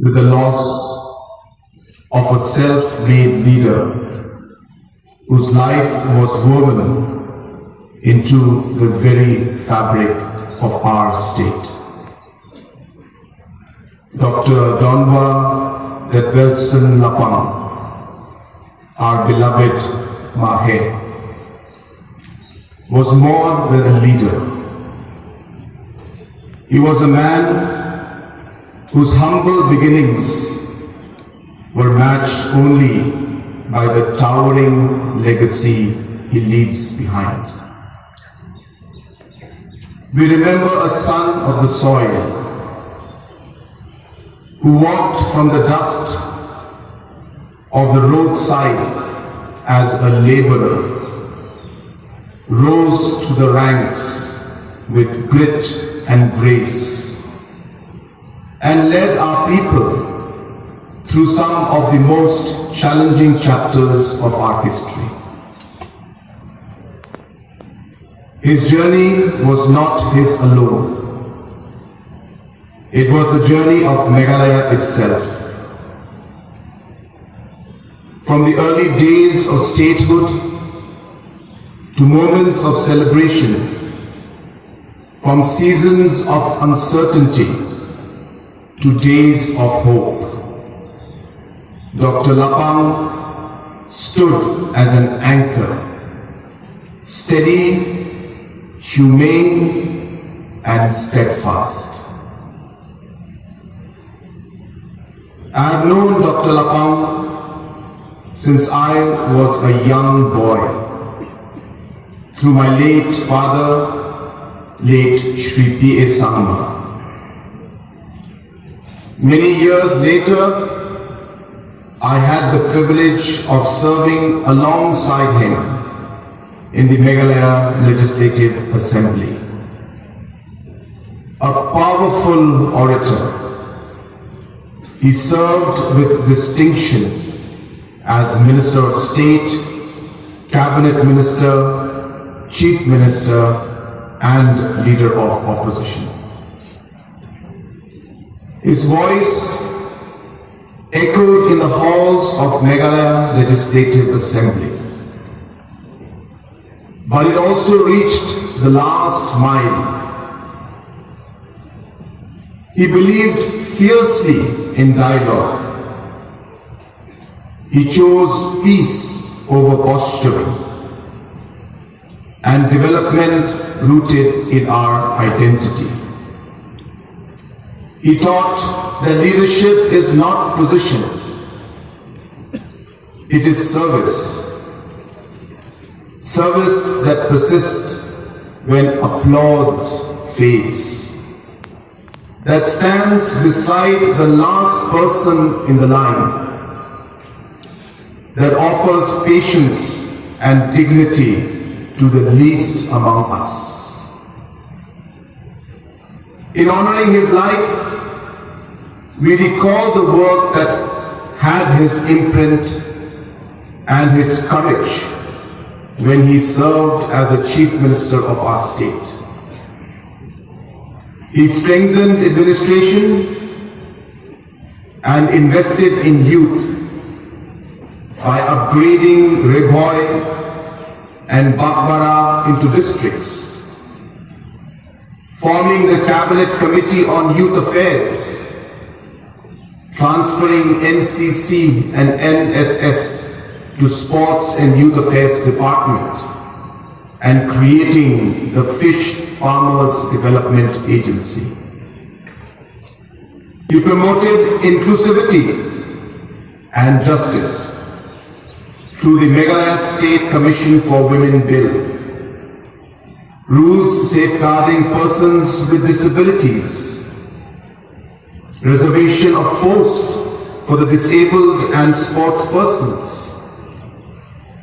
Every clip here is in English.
with the loss of a self-made leader whose life was woven into the very fabric of our state. Dr. Bah Lapang, our beloved Mahe, was more than a leader. He was a man whose humble beginnings were matched only by the towering legacy he leaves behind. We remember a son of the soil who walked from the dust of the roadside as a laborer, rose to the ranks with grit and grace, and led our people through some of the most challenging chapters of our history. His journey was not his alone. It was the journey of Meghalaya itself. From the early days of statehood to moments of celebration, from seasons of uncertainty to days of hope, Dr. Lapang stood as an anchor, steady, humane, and steadfast. I have known Dr. Lapang since I was a young boy, through my late father, late Shri P.A. Sangma. Many years later, I had the privilege of serving alongside him in the Meghalaya Legislative Assembly. A powerful orator, he served with distinction as Minister of State, Cabinet Minister, Chief Minister, and Leader of Opposition. His voice echoed in the halls of Meghalaya Legislative Assembly, but it also reached the last mile. He believed fiercely in dialogue. He chose peace over posturing and development rooted in our identity. He taught that leadership is not position, it is service. Service that persists when applause fades, that stands beside the last person in the line, that offers patience and dignity to the least among us. In honoring his life, we recall the work that had his imprint and his courage when he served as a Chief Minister of our state. He strengthened administration and invested in youth by upgrading Rebhoy and Bakbara into districts, forming the Cabinet Committee on Youth Affairs, transferring NCC and NSS to Sports and Youth Affairs Department, and creating the Fish Farmers Development Agency. He promoted inclusivity and justice through the Meghalaya State Commission for Women Bill, rules safeguarding persons with disabilities, reservation of posts for the disabled and sports persons,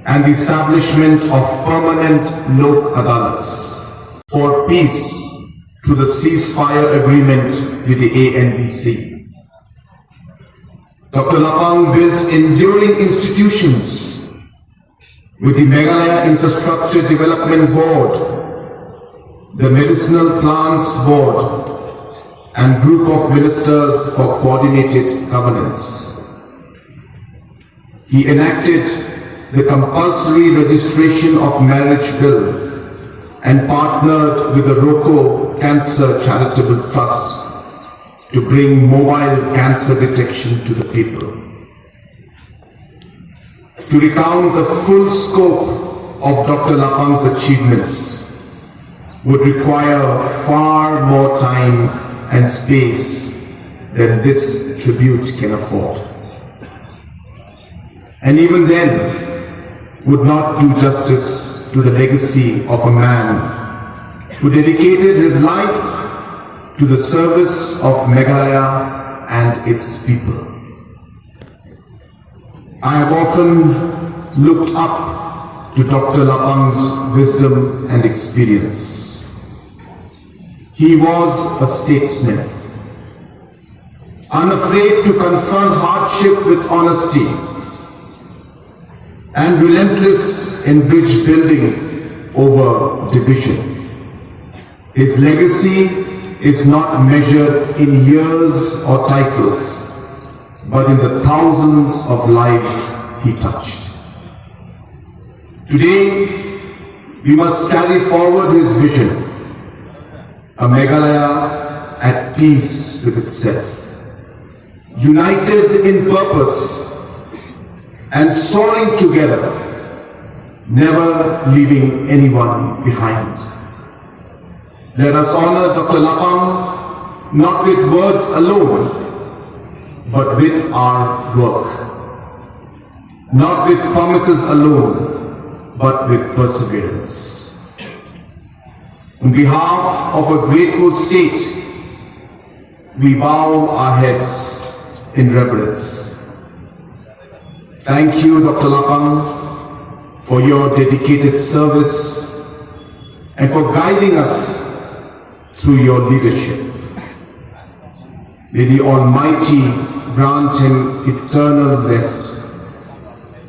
and the establishment of permanent Lok Adalats for peace through the ceasefire agreement with the kaANVC. Dr. Lapang built enduring institutions with the Meghalaya Infrastructure Development Board, the Medicinal Plants Board, and group of ministers for coordinated governance. He enacted the compulsory registration of marriage bill and partnered with the ROCO Cancer Charitable Trust to bring mobile cancer detection to the people. To recount the full scope of Dr. Lapang's achievements would require far more time and space than this tribute can afford. And even then would not do justice to the legacy of a man who dedicated his life to the service of Meghalaya and its people. I have often looked up to Dr. Lapang's wisdom and experience. He was a statesman, unafraid to confront hardship with honesty and relentless in bridge building over division. His legacy is not measured in years or titles, but in the thousands of lives he touched. Today, we must carry forward his vision, a Meghalaya at peace with itself, united in purpose and soaring together, never leaving anyone behind. Let us honor Dr. Lapang not with words alone, but with our work. Not with promises alone, but with perseverance. On behalf of a grateful state, we bow our heads in reverence. Thank you, Dr. Lapang, for your dedicated service and for guiding us through your leadership. May the Almighty grant him eternal rest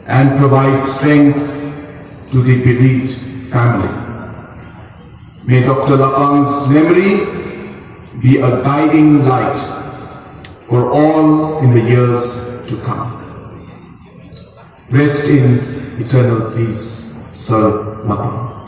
and provide strength to the bereaved family. May Dr. Lapang's memory be a guiding light for all in the years to come. Rest in eternal peace, Sir Lapang.